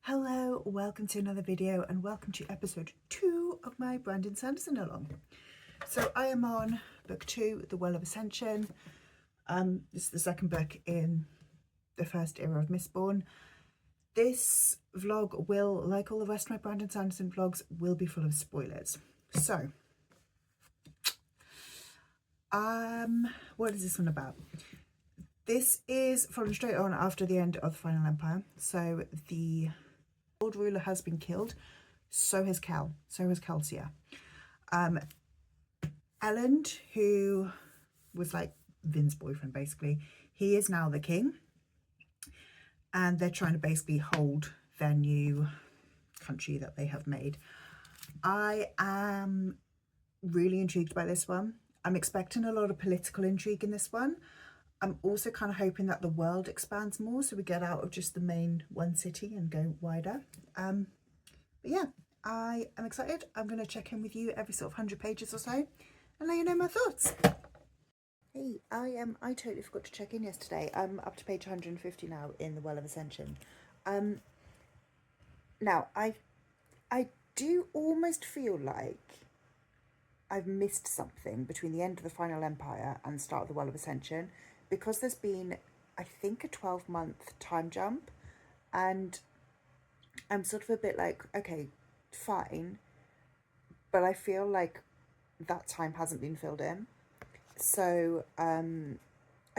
Hello, welcome to another video and welcome to episode 2 of my Brandon Sanderson-Along. So I am on book 2, The Well of Ascension. This is the second book in the first era of Mistborn. This vlog will, like all the rest of my Brandon Sanderson vlogs, will be full of spoilers. So, what is this one about? This is following straight on after the end of the Final Empire. So the Lord Ruler has been killed. So has Cal. So has Calcia. Elend, who was like Vin's boyfriend basically, he is now the king. And they're trying to basically hold their new country that they have made. I am really intrigued by this one. I'm expecting a lot of political intrigue in this one. I'm also kind of hoping that the world expands more so we get out of just the main one city and go wider. But yeah, I am excited. I'm going to check in with you every sort of 100 pages or so and let you know my thoughts. Hey, I totally forgot to check in yesterday. I'm up to page 150 now in The Well of Ascension. Now, I do almost feel like I've missed something between the end of the Final Empire and the start of The Well of Ascension, because there's been, I think, a 12-month time jump, and I'm sort of a bit like, okay, fine, but I feel like that time hasn't been filled in. So I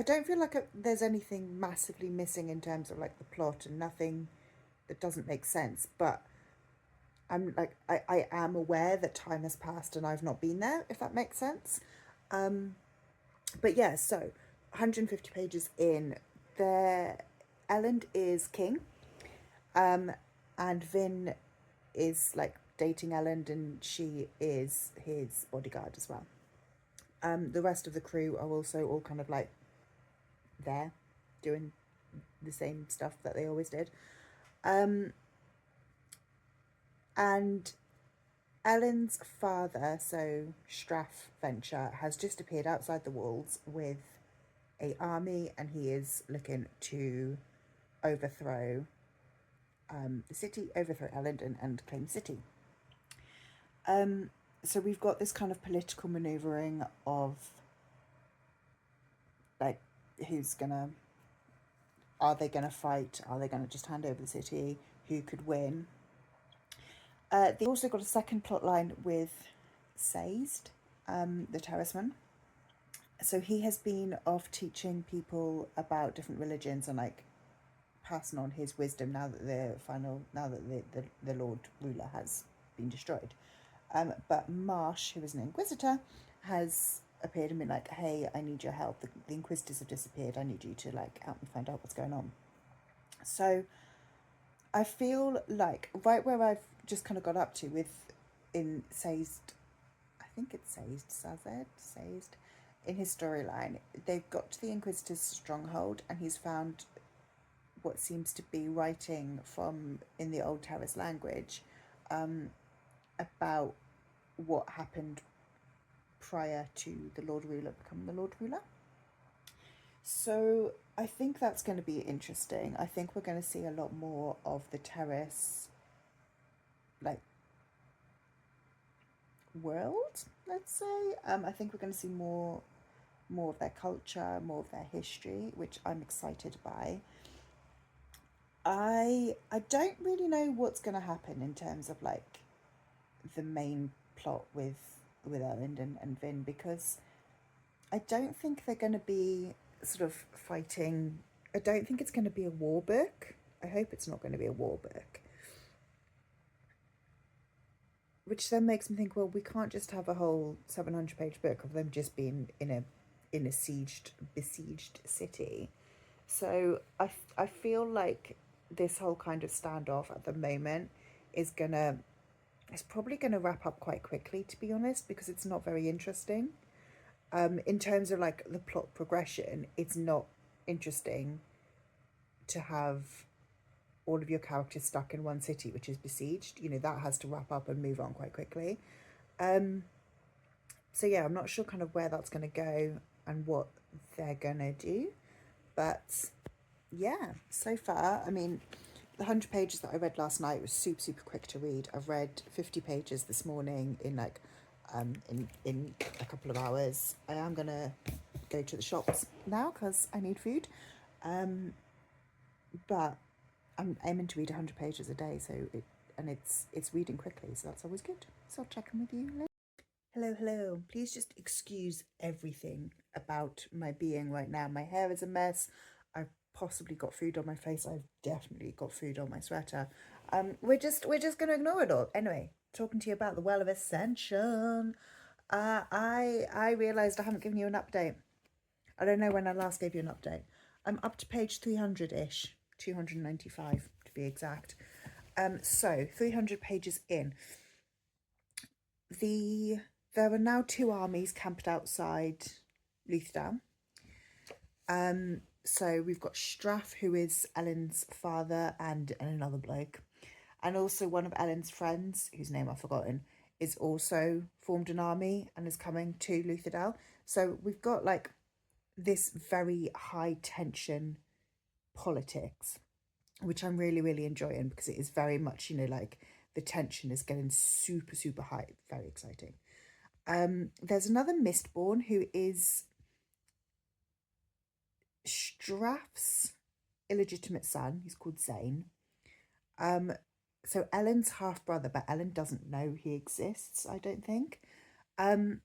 don't feel like there's anything massively missing in terms of like the plot and nothing that doesn't make sense, but I'm like, I am aware that time has passed and I've not been there, if that makes sense. But yeah, so 150 pages in, Elend is king, and Vin is like dating Elend, and she is his bodyguard as well. The rest of the crew are also all kind of like there doing the same stuff that they always did. And Elend's father, so Straff Venture, has just appeared outside the walls with an army, and he is looking to overthrow the city, overthrow Elend and claim the city. So we've got this kind of political manoeuvring of like, are they gonna fight? Are they gonna just hand over the city? Who could win? They also got a second plot line with Sazed, the terraceman. So he has been off teaching people about different religions and like passing on his wisdom now that the Lord Ruler has been destroyed. But Marsh, who is an Inquisitor, has appeared and been like, hey, I need your help. The Inquisitors have disappeared. I need you to like help me find out what's going on. So I feel like right where I've just kind of got up to in Sazed, I think it's Sazed, in his storyline, they've got to the Inquisitor's stronghold, and he's found what seems to be writing in the Old Terrace language about what happened prior to the Lord Ruler becoming the Lord Ruler. So I think that's going to be interesting. I think we're going to see a lot more of the Terrace like world, let's say. I think we're going to see more of their culture, more of their history, which I'm excited by. I don't really know what's going to happen in terms of like the main plot with Elend and Vin, because I don't think they're going to be sort of fighting. I don't think it's going to be a war book. I hope it's not going to be a war book. Which then makes me think, well, we can't just have a whole 700-page book of them just being in a besieged city. So I feel like this whole kind of standoff at the moment is probably gonna wrap up quite quickly, to be honest, because it's not very interesting. In terms of like the plot progression, it's not interesting to have all of your characters stuck in one city which is besieged. You know, that has to wrap up and move on quite quickly. So yeah, I'm not sure kind of where that's going to go and what they're going to do. But yeah, so far, I mean, the 100 pages that I read last night was super, super quick to read. I've read 50 pages this morning in like, in a couple of hours. I am going to go to the shops now because I need food. But I'm aiming to read 100 pages a day, so it's reading quickly, so that's always good. So I'll check in with you later. Hello, hello. Please just excuse everything about my being right now. My hair is a mess. I've possibly got food on my face. I've definitely got food on my sweater. We're just gonna ignore it all. Anyway, talking to you about the Well of Ascension. I realised I haven't given you an update. I don't know when I last gave you an update. I'm up to page 300-ish, 295 to be exact. So 300 pages in. There are now 2 armies camped outside Luthdown. So we've got Straff, who is Ellen's father, and another bloke. And also one of Ellen's friends, whose name I've forgotten, is also formed an army and is coming to Lutherdale. So we've got like this very high tension politics, which I'm really, really enjoying because it is very much, you know, like the tension is getting super, super high. Very exciting. There's another Mistborn who is Straff's illegitimate son. He's called Zane. So Ellen's half brother, but Ellen doesn't know he exists, I don't think. And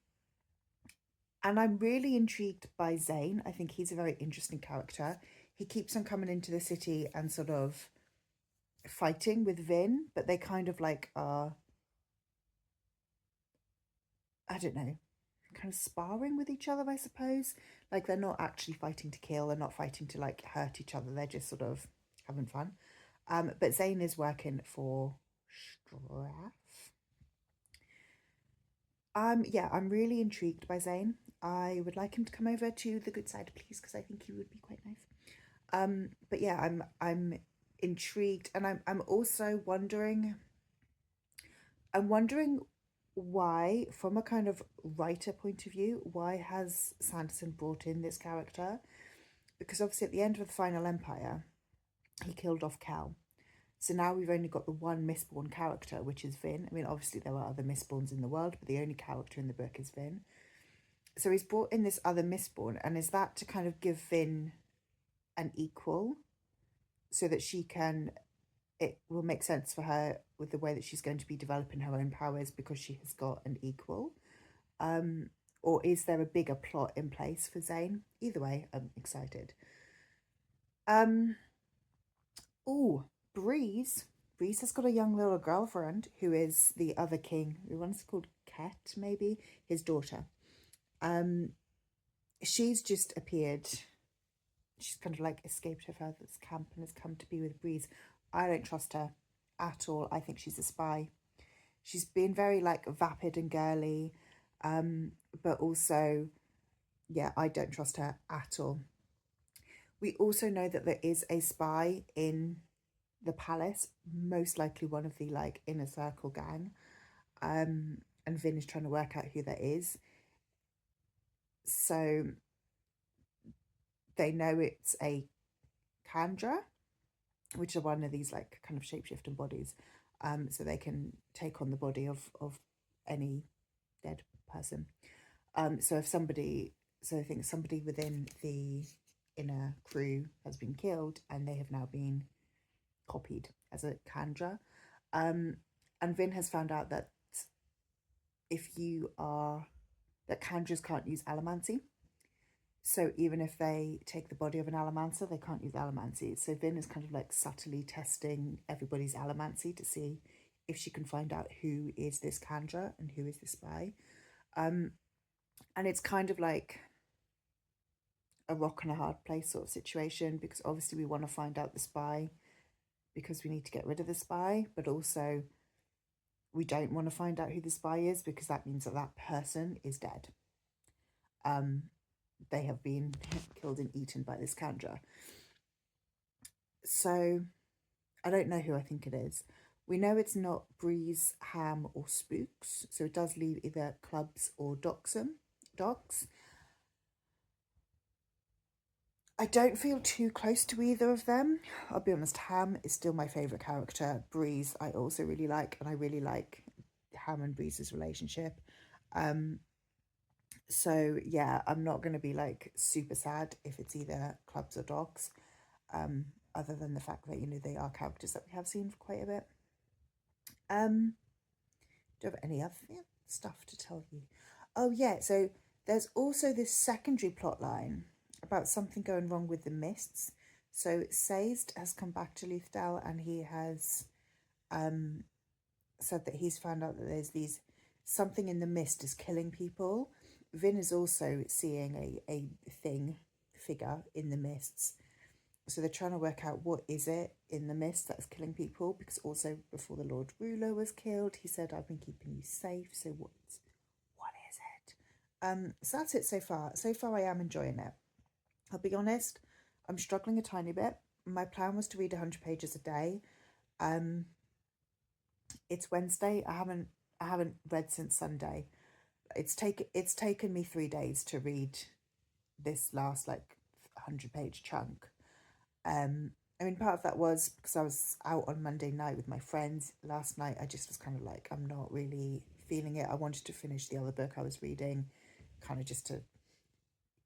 I'm really intrigued by Zane. I think he's a very interesting character. He keeps on coming into the city and sort of fighting with Vin, but they kind of like are, I don't know, kind of sparring with each other, I suppose. Like they're not actually fighting to kill, they're not fighting to like hurt each other, they're just sort of having fun. But Zane is working for Straff. Yeah, I'm really intrigued by Zane. I would like him to come over to the good side, please, because I think he would be quite nice. But yeah, I'm intrigued, and I'm also wondering. I'm wondering why, from a kind of writer point of view, why has Sanderson brought in this character? Because obviously at the end of the Final Empire, he killed off Cal. So now we've only got the one Mistborn character, which is Vin. I mean, obviously there are other Mistborns in the world, but the only character in the book is Vin. So he's brought in this other Mistborn, and is that to kind of give Vin an equal so that she can, it will make sense for her with the way that she's going to be developing her own powers because she has got an equal? Or is there a bigger plot in place for Zane? Either way, I'm excited. Breeze. Breeze has got a young little girlfriend who is the other king. The one's called Ket, maybe, his daughter. She's just appeared. She's kind of like escaped her father's camp and has come to be with Breeze. I don't trust her at all. I think she's a spy. She's been very like vapid and girly, but also, yeah, I don't trust her at all. We also know that there is a spy in the palace, most likely one of the like inner circle gang, and Vin is trying to work out who that is. So they know it's a Kandra, which are one of these like kind of shapeshifting bodies, so they can take on the body of any dead person. So I think somebody within the inner crew has been killed, and they have now been copied as a Kandra. And Vin has found out that that Kandras can't use allomancy. So even if they take the body of an allomancer, they can't use allomancy. So Vin is kind of like subtly testing everybody's allomancy to see if she can find out who is this Kandra and who is the spy. And it's kind of like a rock and a hard place sort of situation, because obviously we want to find out the spy because we need to get rid of the spy, but also we don't want to find out who the spy is because that means that that person is dead. They have been killed and eaten by this Kandra. So I don't know who I think it is. We know it's not Breeze, Ham, or Spooks, so it does leave either Clubs or Docs. I don't feel too close to either of them. I'll be honest, Ham is still my favourite character. Breeze I also really like, and I really like Ham and Breeze's relationship. So yeah, I'm not going to be like super sad if it's either clubs or dogs, other than the fact that, you know, they are characters that we have seen for quite a bit. Do you have any other stuff to tell you? Oh yeah, so there's also this secondary plot line about something going wrong with the mists. So Sazed has come back to Leithdale, and he has said that he's found out that there's these something in the mist is killing people. Vin is also seeing a figure in the mists. So they're trying to work out what is it in the mist that's killing people, because also before the Lord Ruler was killed, he said, I've been keeping you safe. So what is it? So that's it so far. So far I am enjoying it. I'll be honest, I'm struggling a tiny bit. My plan was to read 100 pages a day. It's Wednesday. I haven't read since Sunday. It's taken me 3 days to read this last like 100-page chunk. I mean, part of that was because I was out on Monday night with my friends. Last night, I just was kind of like, I'm not really feeling it. I wanted to finish the other book I was reading, kind of just to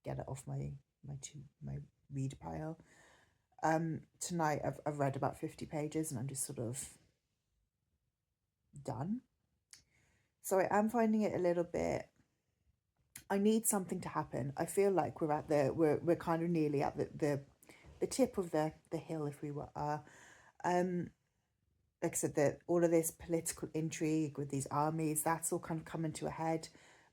get it off my read pile. Tonight, I've read about 50 pages, and I'm just sort of done. So I am finding it a little bit. I need something to happen. I feel like we're kind of nearly at the tip of the hill, if we were. Like I said, that all of this political intrigue with these armies, that's all kind of coming to a head.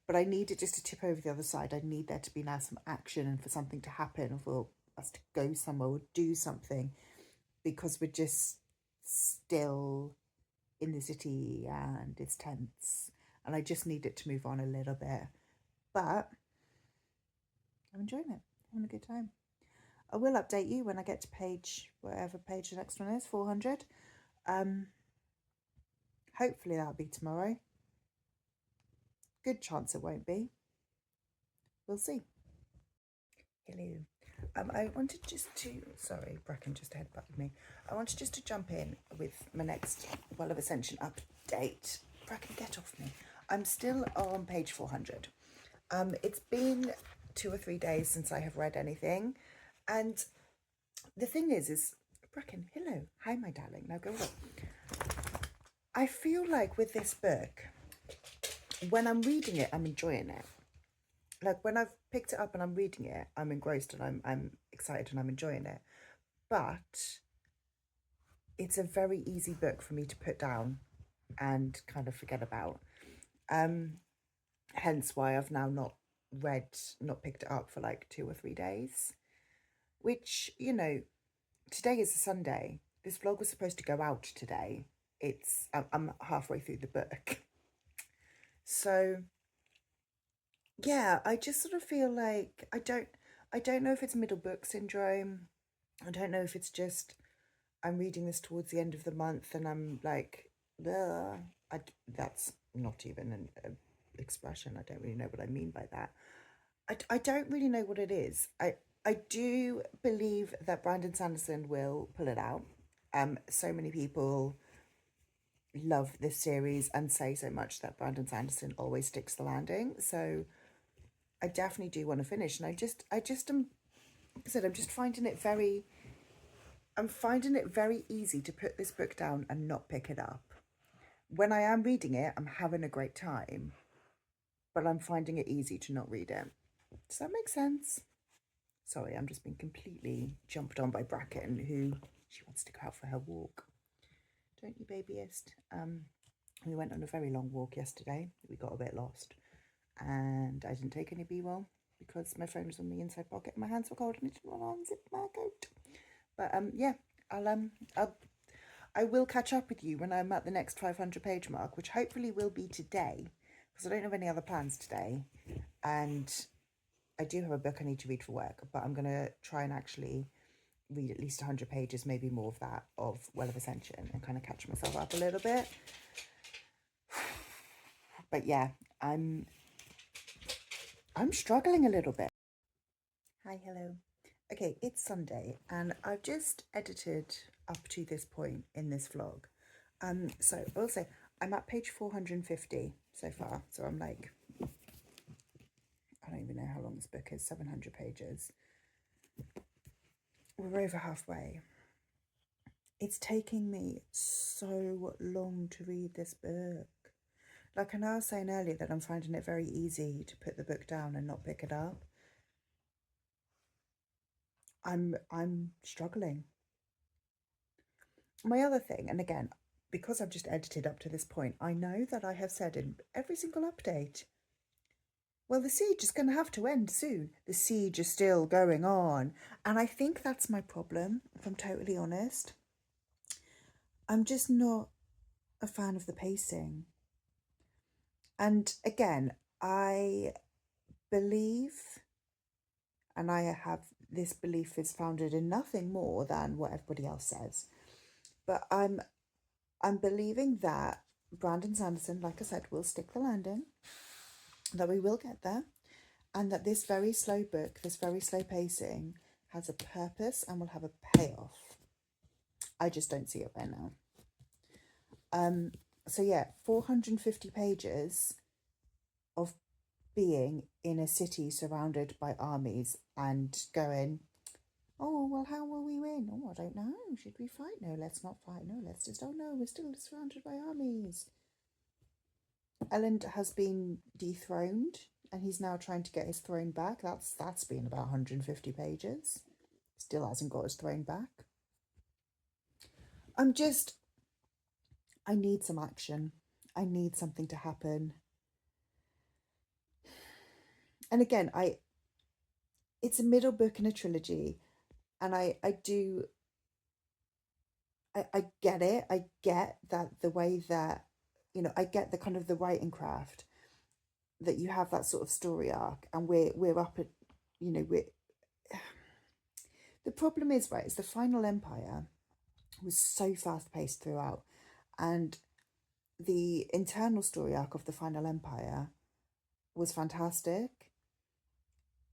But I need it just to tip over the other side. I need there to be now some action and for something to happen, for us to go somewhere or do something, because we're just still in the city and it's tense. And I just need it to move on a little bit. But I'm enjoying it. I'm having a good time. I will update you when I get to whatever page the next one is, 400. Hopefully that'll be tomorrow. Good chance it won't be. We'll see. Hello. I wanted just to, sorry, Bracken just headbutted me. I wanted just to jump in with my next Well of Ascension update. Bracken, get off me. I'm still on page 400. It's been 2 or 3 days since I have read anything. And the thing is Bracken, hello. Hi, my darling. Now go on. I feel like with this book, when I'm reading it, I'm enjoying it. Like when I've picked it up and I'm reading it, I'm engrossed and I'm excited and I'm enjoying it. But it's a very easy book for me to put down and kind of forget about. Hence why I've now not picked it up for like 2 or 3 days. Which, you know, today is a Sunday. This vlog was supposed to go out today. I'm halfway through the book. So yeah, I just sort of feel like I don't know if it's middle book syndrome. I don't know if it's just I'm reading this towards the end of the month and I'm like, that's not even an expression. I don't really know what I mean by that. I don't really know what it is. I do believe that Brandon Sanderson will pull it out. So many people love this series and say so much that Brandon Sanderson always sticks the landing. So I definitely do want to finish. And I just am, like I said, I'm finding it very easy to put this book down and not pick it up. When I am reading it, I'm having a great time, but I'm finding it easy to not read it. Does that make sense? Sorry, I'm just being completely jumped on by Bracken, who she wants to go out for her walk. Don't you, babyist? We went on a very long walk yesterday. We got a bit lost, and I didn't take any B-roll because my phone was on the inside pocket and my hands were cold and it didn't want to unzip my coat. But yeah, I will catch up with you when I'm at the next 500 page mark, which hopefully will be today, because I don't have any other plans today, and I do have a book I need to read for work, but I'm going to try and actually read at least 100 pages, maybe more of that, of Well of Ascension, and kind of catch myself up a little bit. But yeah, I'm struggling a little bit. Hi, hello. Okay, it's Sunday and I've just edited up to this point in this vlog. So I will say I'm at page 450 so far. So I'm like, I don't even know how long this book is, 700 pages. We're over halfway. It's taking me so long to read this book. Like I know I was saying earlier that I'm finding it very easy to put the book down and not pick it up. I'm struggling. My other thing, and again, because I've just edited up to this point, I know that I have said in every single update, well, the siege is going to have to end soon. The siege is still going on. And I think that's my problem, if I'm totally honest. I'm just not a fan of the pacing. And again, I believe, and I have this belief is founded in nothing more than what everybody else says. But I'm believing that Brandon Sanderson, like I said, will stick the landing, that we will get there, and that this very slow book, this very slow pacing, has a purpose and will have a payoff. I just don't see it right now. So yeah, 450 pages of being in a city surrounded by armies and going, oh, well, how will we win? Oh, I don't know. Should we fight? No, let's not fight. No, let's just, oh no, we're still surrounded by armies. Elend has been dethroned and he's now trying to get his throne back. That's been about 150 pages. Still hasn't got his throne back. I need some action. I need something to happen. And again, it's a middle book in a trilogy, and I get it. I get that the way that, I get the kind of the writing craft that you have that sort of story arc, and we're up at, we're the problem is, right, is the final empire was so fast paced throughout, and the internal story arc of the final empire was fantastic.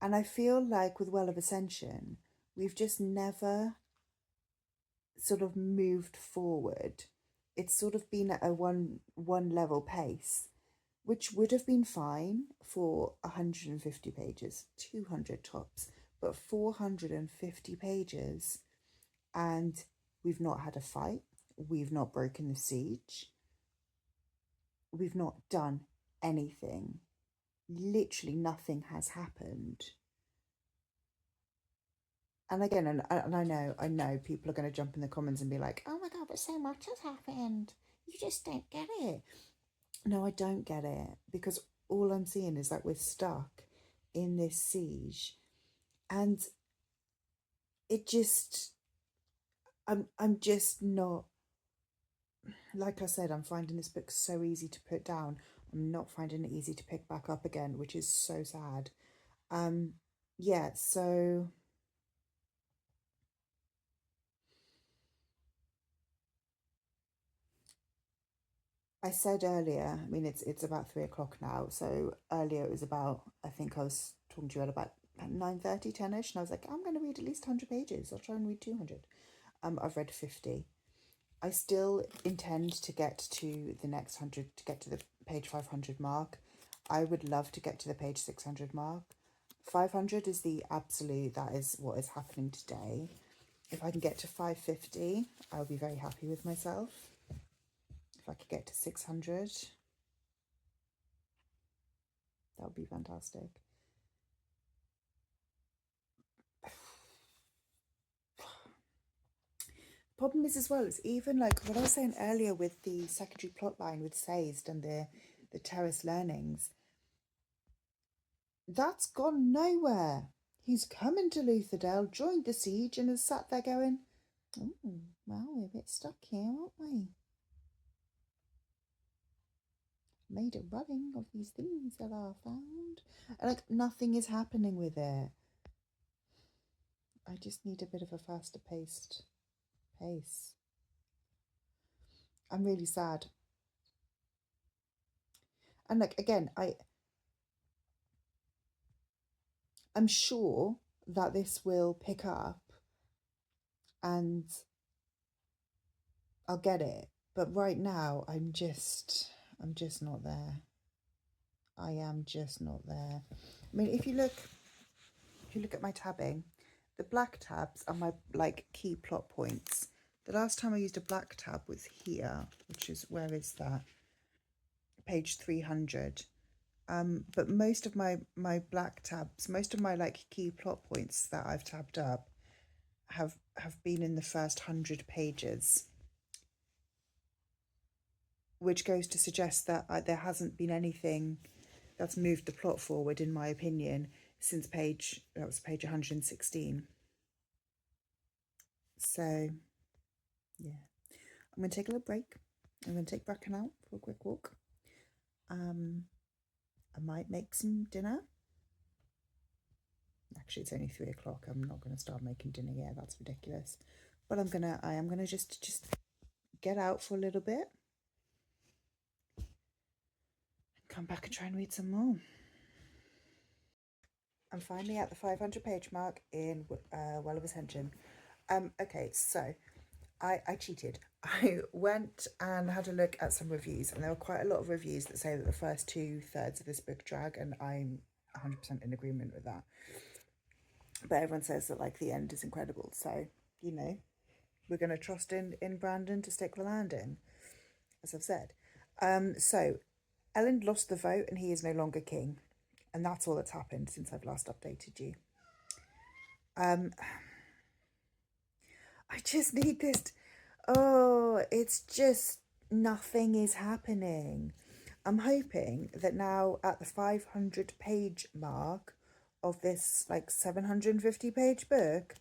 And I feel like with Well of Ascension, we've just never sort of moved forward. It's sort of been at a one level pace, which would have been fine for 150 pages, 200 tops, but 450 pages, and we've not had a fight, we've not broken the siege, we've not done anything. Literally nothing has happened. And again, and I know people are going to jump in the comments and be like, oh my God, but so much has happened. You just don't get it. No, I don't get it, because all I'm seeing is that we're stuck in this siege, and it just, I'm just not, like I said, I'm finding this book so easy to put down. I'm not finding it easy to pick back up again, which is so sad. Yeah, so I said earlier, I mean, it's about 3 o'clock now. So earlier it was about, I think I was talking to you at about 9:30, 10ish, and I was like, I'm going to read at least 100 pages. I'll try and read 200. I've read 50. I still intend to get to the next 100, to get to the page 500 mark. I would love to get to the page 600 mark. 500 is the absolute, that is what is happening today. If I can get to 550, I'll be very happy with myself. If I could get to 600, that would be fantastic. Problem is as well, it's even like what I was saying earlier with the secondary plot line with Sazed and the terrace learnings. That's gone nowhere. He's come into Lutherdale, joined the siege, and has sat there going, oh, well, we're a bit stuck here, aren't we? Made a running of these things that are found. And like, nothing is happening with it. I just need a bit of a faster paced pace. I'm really sad. And like, again, I'm sure, that this will pick up and I'll get it. But right now, I'm just not there. I am just not there. I mean, if you look at my tabbing, the black tabs are my like key plot points. The last time I used a black tab was here, which is, where is that? Page 300. But most of my black tabs, most of my like key plot points that I've tabbed up have been in the first 100 pages, which goes to suggest that there hasn't been anything that's moved the plot forward, in my opinion, since page 116. So yeah, I'm gonna take a little break. I'm gonna take Bracken out for a quick walk. I might make some dinner. Actually, it's only 3 o'clock. I'm not going to start making dinner yet. That's ridiculous. But I am gonna just get out for a little bit and come back and try and read some more. I'm finally at the 500 page mark in Well of Ascension. Okay, so I cheated. I went and had a look at some reviews, and there were quite a lot of reviews that say that the first 2/3 of this book drag, and I'm 100% in agreement with that. But everyone says that like the end is incredible, so you know, we're going to trust in Brandon to stick the landing, as I've said. So Ellen lost the vote and he is no longer king, and that's all that's happened since I've last updated you. I just need this. Oh, it's just nothing is happening. I'm hoping that now at the 500 page mark of this like 750 page book,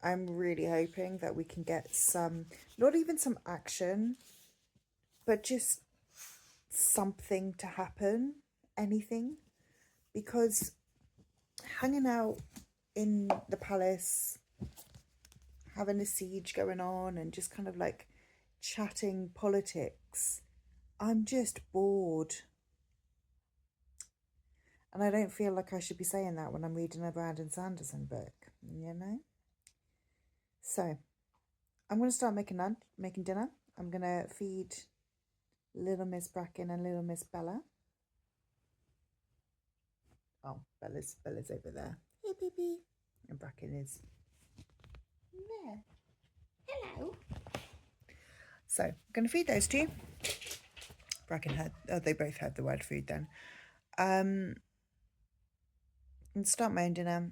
I'm really hoping that we can get some, not even some action, but just something to happen, anything. Because hanging out in the palace, having a siege going on and just kind of like chatting politics, I'm just bored. And I don't feel like I should be saying that when I'm reading a Brandon Sanderson book, you know? So I'm going to start making dinner. I'm going to feed little Miss Bracken and little Miss Bella. Oh, Bella's over there. Hey, baby. And Bracken is there. Hello. So I'm going to feed those two. Bracken heard, they both heard the word food then. And start my own dinner.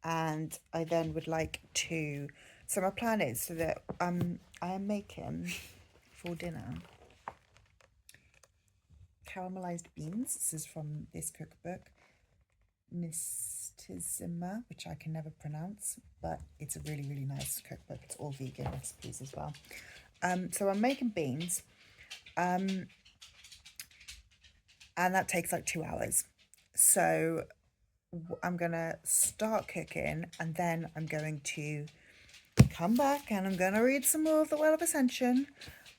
And I then would like to, so my plan is so that I am making for dinner caramelized beans. This is from this cookbook, Nistizima, which I can never pronounce, but it's a really, really nice cookbook. It's all vegan recipes as well. So I'm making beans, and that takes like 2 hours. So I'm gonna start cooking, and then I'm going to come back and I'm gonna read some more of the Well of Ascension.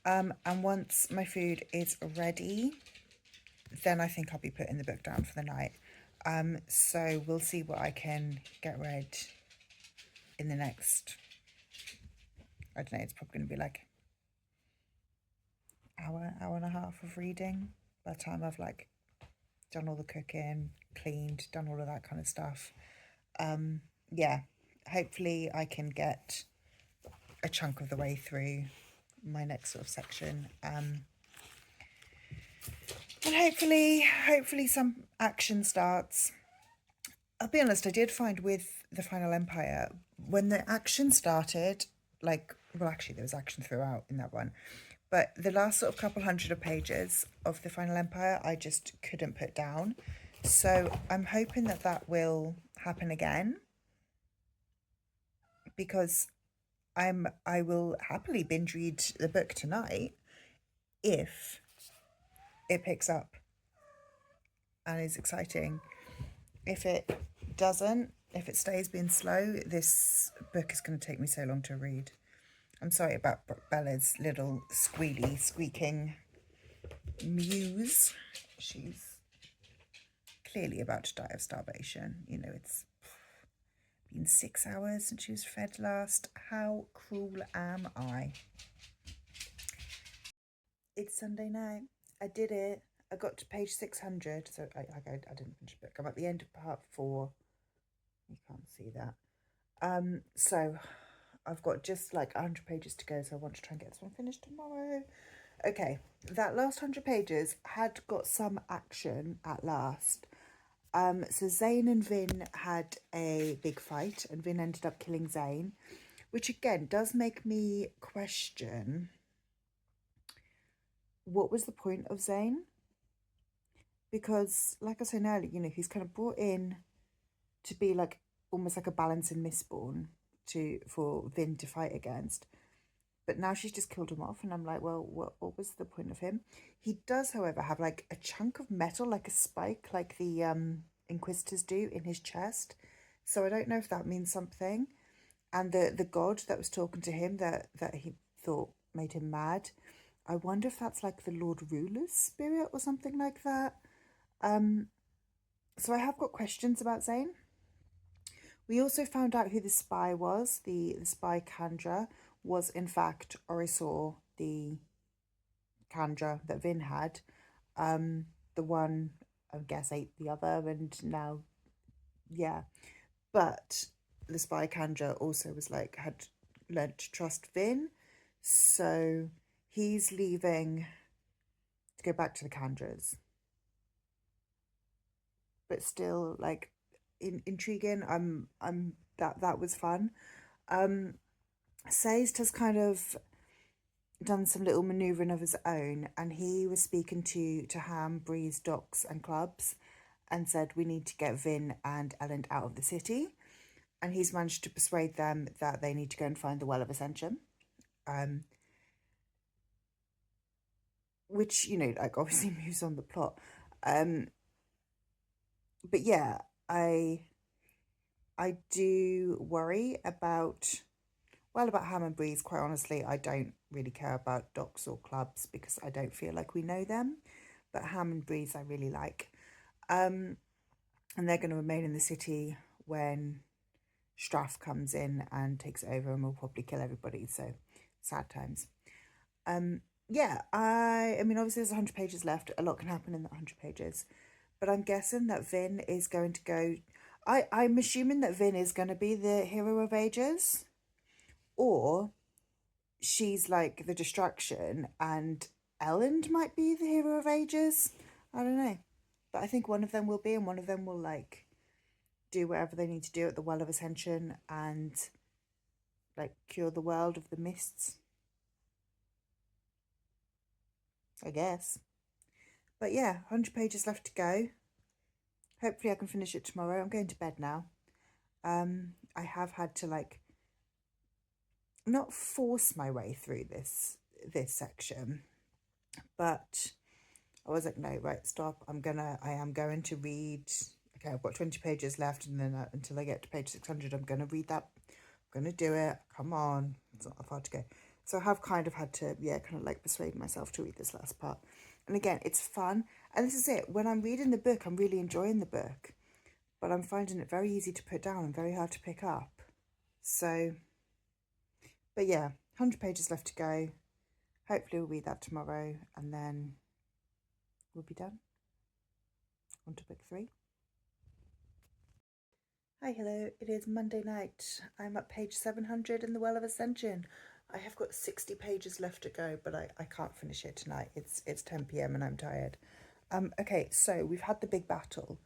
And once my food is ready, then I think I'll be putting the book down for the night. So we'll see what I can get read in the next, I don't know, it's probably going to be like hour and a half of reading by the time I've like done all the cooking, cleaned, done all of that kind of stuff. Yeah, hopefully I can get a chunk of the way through my next sort of section. And hopefully some action starts. I'll be honest, I did find with the Final Empire, when the action started, like, well, actually there was action throughout in that one, but the last sort of couple hundred of pages of the Final Empire, I just couldn't put down. So I'm hoping that that will happen again, because I will happily binge read the book tonight if it picks up and is exciting. If it doesn't, if it stays being slow, this book is going to take me so long to read. I'm sorry about Bella's little squeaking muse. She's clearly about to die of starvation. You know, it's been 6 hours since she was fed last. How cruel am I? It's Sunday night. I did it. I got to page 600. So I didn't finish the book. I'm at the end of part 4. You can't see that. So I've got just like 100 pages to go. So I want to try and get this one finished tomorrow. Okay, that last 100 pages had got some action at last. So Zayn and Vin had a big fight, and Vin ended up killing Zayn, which again does make me question what was the point of Zayn? Because, like I said earlier, you know, he's kind of brought in to be like almost like a balancing Mistborn for Vin to fight against. But now she's just killed him off, and I'm like, well, what was the point of him? He does, however, have like a chunk of metal, like a spike, like the Inquisitors do in his chest. So I don't know if that means something. And the god that was talking to him that he thought made him mad, I wonder if that's like the Lord Ruler's spirit or something like that. So I have got questions about Zayn. We also found out who the spy was. The spy Kandra was in fact Orisor, the Kandra that Vin had. The one, I guess, ate the other, and now, yeah. But the spy Kandra also was like, had learned to trust Vin. So he's leaving to go back to the Kandras. But still, like, intriguing. That was fun. Sazed has kind of done some little manoeuvring of his own, and he was speaking to Ham, Breeze, Docs and Clubs, and said we need to get Vin and Elend out of the city, and he's managed to persuade them that they need to go and find the Well of Ascension, which, you know, like obviously moves on the plot. But yeah, I do worry about Ham and Breeze. Quite honestly, I don't really care about Docs or Clubs because I don't feel like we know them. But Ham and Breeze I really like. And they're going to remain in the city when Straff comes in and takes over and will probably kill everybody. So, sad times. Yeah, I mean, obviously there's 100 pages left. A lot can happen in that 100 pages. But I'm guessing that Vin is going to go... I'm assuming that Vin is going to be the hero of ages. Or she's like the distraction and Elend might be the hero of ages. I don't know. But I think one of them will be, and one of them will like do whatever they need to do at the Well of Ascension and like cure the world of the mists, I guess. But yeah, 100 pages left to go. Hopefully I can finish it tomorrow. I'm going to bed now. I have had to like not force my way through this section, but I was like, no, right, stop. I am going to read. Okay, I've got 20 pages left, and then until I get to page 600, I'm going to read that. I'm going to do it. Come on. It's not that far to go. So I have kind of had to, yeah, kind of like persuade myself to read this last part. And again, it's fun. And this is it. When I'm reading the book, I'm really enjoying the book. But I'm finding it very easy to put down and very hard to pick up. So, but yeah, 100 pages left to go. Hopefully we'll read that tomorrow, and then we'll be done. On to book 3. Hi, hello. It is Monday night. I'm at page 700 in the Well of Ascension. I have got 60 pages left to go, but I can't finish it tonight. It's 10 p.m. and I'm tired. Okay, so we've had the big battle.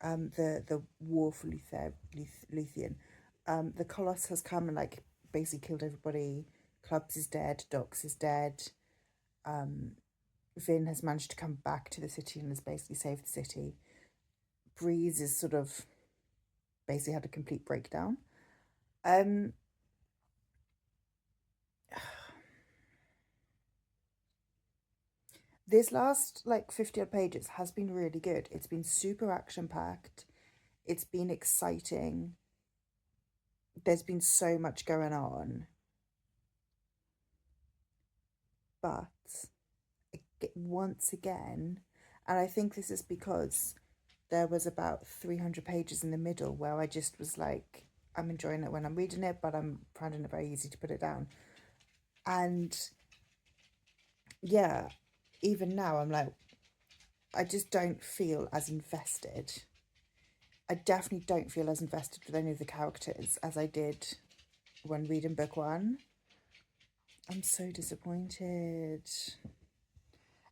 The war for Luthien. The Colossus has come and like basically killed everybody. Clubs is dead. Docs is dead. Vin has managed to come back to the city and has basically saved the city. Breeze is sort of basically had a complete breakdown. This last like 50 odd pages has been really good. It's been super action packed. It's been exciting. There's been so much going on. But once again, and I think this is because there was about 300 pages in the middle where I just was like, I'm enjoying it when I'm reading it, but I'm finding it very easy to put it down. And yeah, even now I'm like, I just don't feel as invested. I definitely don't feel as invested with any of the characters as I did when reading book one. I'm so disappointed.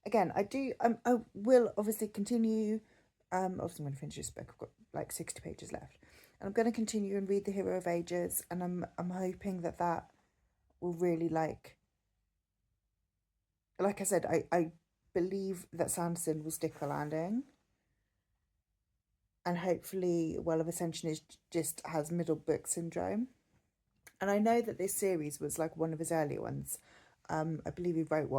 Again, I will obviously continue. Obviously I'm going to finish this book. I've got like 60 pages left. And I'm going to continue and read The Hero of Ages, and I'm hoping that will really like I said, I believe that Sanderson will stick the landing. And hopefully Well of Ascension just has middle book syndrome. And I know that this series was like one of his earlier ones. I believe he wrote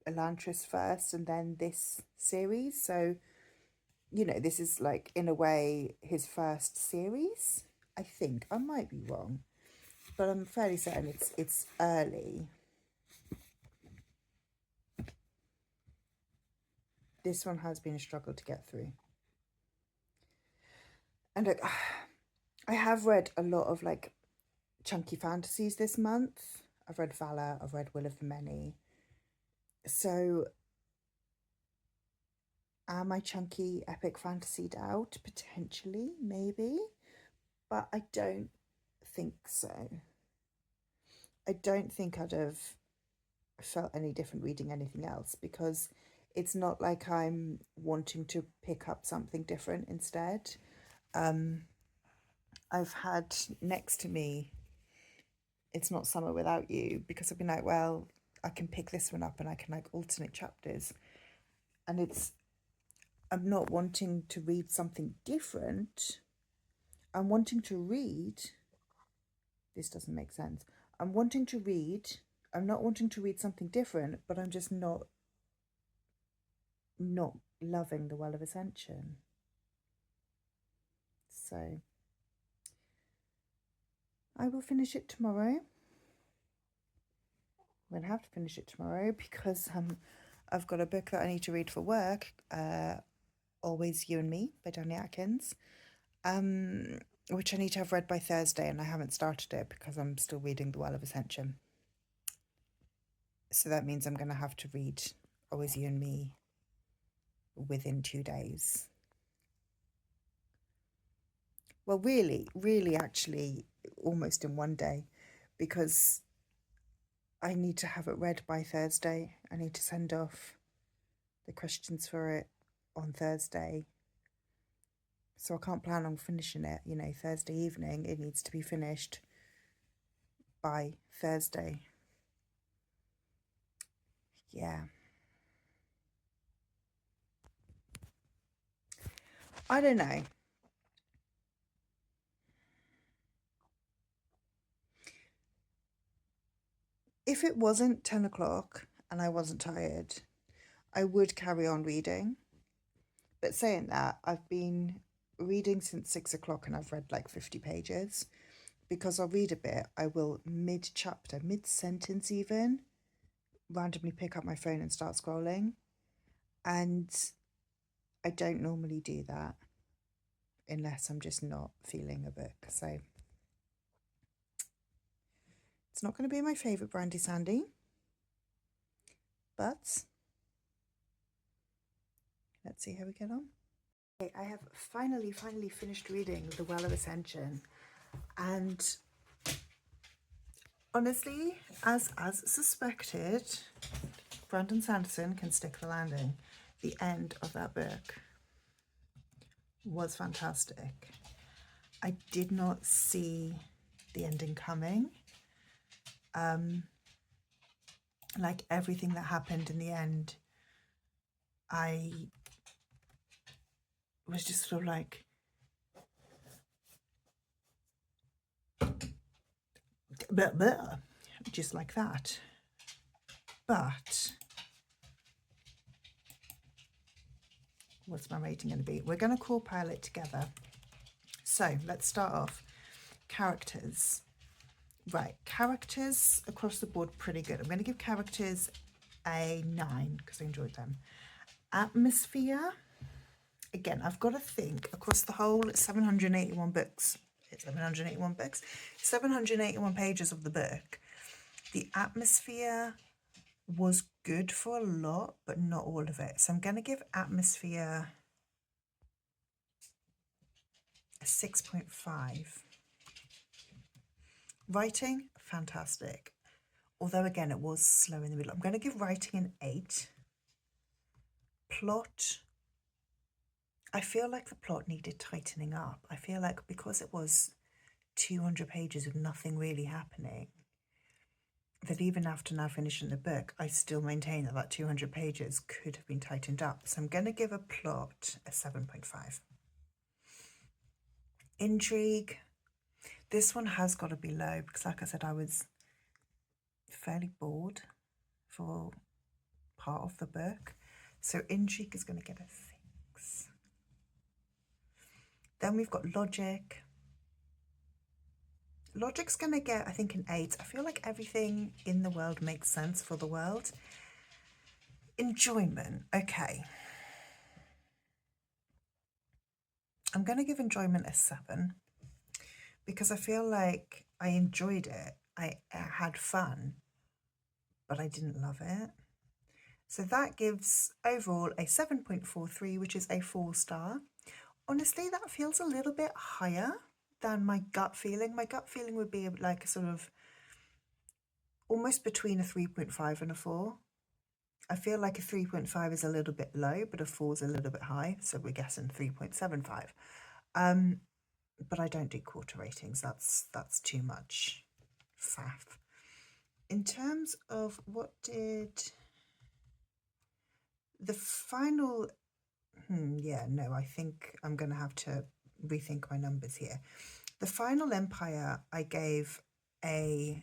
Elantris first and then this series. So, you know, this is like in a way his first series. I think I might be wrong, but I'm fairly certain it's early. This one has been a struggle to get through. And like, I have read a lot of like chunky fantasies this month. I've read Valor, I've read Will of the Many. So am I chunky epic fantasied out? Potentially, maybe. But I don't think so. I don't think I'd have felt any different reading anything else, because it's not like I'm wanting to pick up something different instead. I've had next to me It's Not Summer Without You, because I've been like, well, I can pick this one up and I can like alternate chapters. And I'm not wanting to read something different. I'm wanting to read, this doesn't make sense. I'm not wanting to read something different, but I'm just not loving The Well of Ascension. So I will finish it tomorrow. I'm going to have to finish it tomorrow because I've got a book that I need to read for work, Always You and Me by Danny Atkins, which I need to have read by Thursday, and I haven't started it because I'm still reading The Well of Ascension. So that means I'm going to have to read Always You and Me within 2 days. Well, really, actually, almost in 1 day, because I need to have it read by Thursday. I need to send off the questions for it on Thursday. So I can't plan on finishing it, you know, Thursday evening. It needs to be finished by Thursday. Yeah. I don't know. If it wasn't 10 o'clock and I wasn't tired, I would carry on reading. But saying that, I've been reading since 6 o'clock and I've read like 50 pages. Because I'll read a bit, I will mid-chapter, mid-sentence even, randomly pick up my phone and start scrolling. And I don't normally do that unless I'm just not feeling a book. So it's not going to be my favourite Brandy Sandy, but let's see how we get on. Okay, I have finally finished reading The Well of Ascension, and honestly, as suspected, Brandon Sanderson can stick the landing. The end of that book was fantastic. I did not see the ending coming. Like everything that happened in the end, I was just sort of like, blah, blah, just like that. But what's my rating going to be? We're going to core pile it together. So let's start off. Characters. Right, characters across the board pretty good. I'm going to give characters a 9 because I enjoyed them. Atmosphere, again, I've got to think across the whole 781 books 781 books, 781 pages of the book. The atmosphere was good for a lot, but not all of it. So I'm going to give atmosphere a 6.5. Writing, fantastic. Although again, it was slow in the middle. I'm going to give writing an 8. Plot, I feel like the plot needed tightening up. I feel like because it was 200 pages with nothing really happening, that even after now finishing the book, I still maintain that that 200 pages could have been tightened up. So I'm going to give a plot a 7.5. Intrigue, this one has got to be low because, like I said, I was fairly bored for part of the book. So intrigue is going to get a 6. Then we've got logic. Logic's going to get, I think, an 8. I feel like everything in the world makes sense for the world. Enjoyment, okay. I'm going to give enjoyment a 7 because I feel like I enjoyed it. I had fun, but I didn't love it. So that gives overall a 7.43, which is a 4-star. Honestly, that feels a little bit higher than my gut feeling. My gut feeling would be like a sort of almost between a 3.5 and a 4. I feel like a 3.5 is a little bit low, but a 4 is a little bit high. So we're guessing 3.75. But I don't do quarter ratings. That's too much faff. In terms of what did the final... yeah, no, I think I'm going to have to rethink my numbers here. The Final Empire, I gave a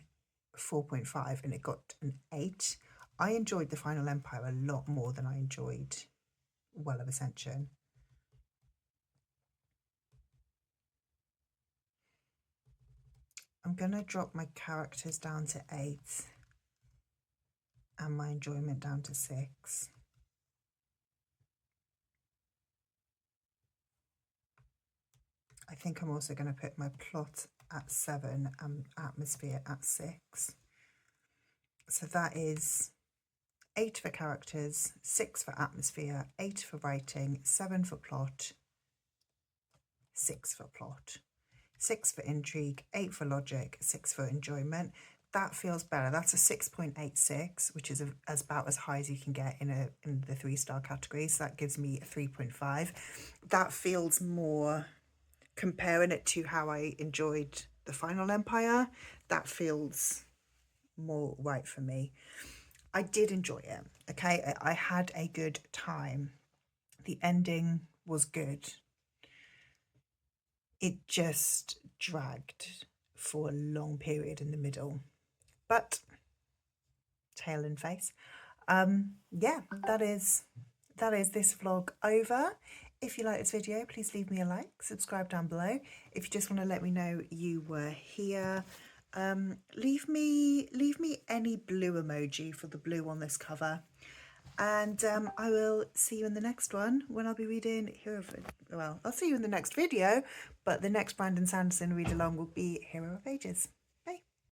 4.5 and it got an 8. I enjoyed The Final Empire a lot more than I enjoyed Well of Ascension. I'm going to drop my characters down to 8 and my enjoyment down to 6. I think I'm also going to put my plot at 7 and atmosphere at 6. So that is 8 for characters, 6 for atmosphere, 8 for writing, 7 for plot, 6 for plot, 6 for intrigue, 8 for logic, 6 for enjoyment. That feels better. That's a 6.86, which is about as high as you can get in the 3-star category. So that gives me a 3.5. That feels more, comparing it to how I enjoyed The Final Empire, that feels more right for me. I did enjoy it, okay? I had a good time. The ending was good. It just dragged for a long period in the middle. But, tail and face. Yeah, that is this vlog over. If you like this video, please leave me a like, subscribe down below. If you just want to let me know you were here, leave me any blue emoji for the blue on this cover. And I will see you in the next one when I'll be reading I'll see you in the next video, but the next Brandon Sanderson read along will be Hero of Ages.